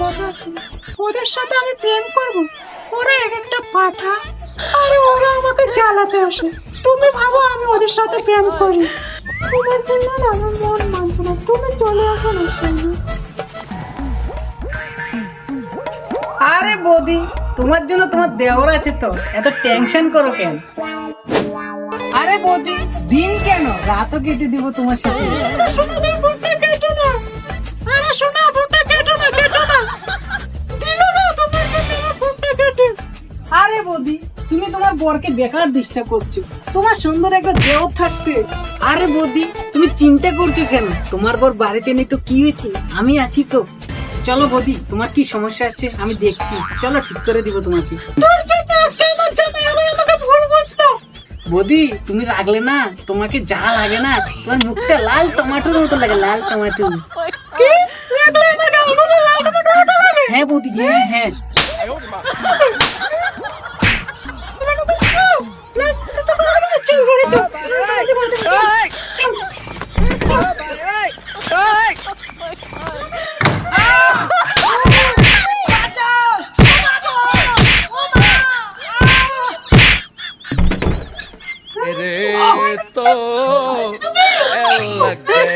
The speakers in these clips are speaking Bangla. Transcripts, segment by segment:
কথা ছিল ওদের সাথে আমি প্রেম করব। ওরা এক একটা পাঠা, আরে ওরা আমাকে জ্বালাতে আসে। তুমি ভাবো আমি ওদের সাথে প্রেম করি? তোমার জন্য না আমার মন মানছে না, তুমি চলে আসো না সামনে। আরে বৌদি, তোমার জন্য তোমার দেওর আছে তো, এত টেনশন করো কেন? আরে বৌদি, দিন কেন রাতও কেটে দিব তোমার সাথে। শোনো তুমি বুকটা কেটো না, আরে শোনো বুকটা কেটো না, কেটো না, দিলো দাও তোমার জন্য আমার বুকটা কেটে। আরে বৌদি, তুমি তোমার বরকে বেকার ডিস্টার্ব করছো, তোমার সুন্দর একটা দেহ থাকতে। আরে বৌদি, তুমি চিন্তা করছো কেন? তোমার বর বাড়িতে নেই তো কি হয়েছে, আমি আছি তো। চলো বৌদি, তোমার কি সমস্যা আছে আমি দেখছি, চলো ঠিক করে দিব তোমাকে। তোর জন্য আজকে আমার জামাই আমাকে ভুল বুঝতো। বৌদি, তুমি রাগলে না, তোমাকে যা লাগে না, তোমার মুখটা লাল টমাটোর মতো লাগে, লাল টমাটো। কি লাগলে আমার গালগুলো লাল টমেটো লাগে? হ্যাঁ বৌদি, হ্যাঁ হ্যাঁ। तो लग गए।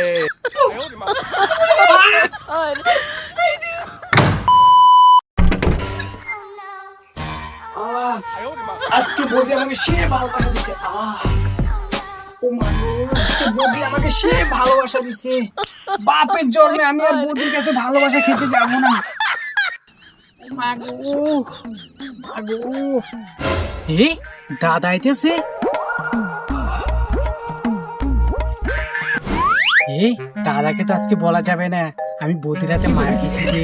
আজকে বৌদি আমাকে সে ভালোবাসা দিছে। ও মা গো, আজকে বৌদি আমাকে সে ভালোবাসা দিছে। বাপের জন্মে আমি আর বৌদির কাছে ভালোবাসা খেতে যাবো না। ও মা গো, মা গো। এ দাদা আইতেছে। দাদাকে তো আজকে বলা যাবে না আমি বৌদির হাতে মার খেয়েছি।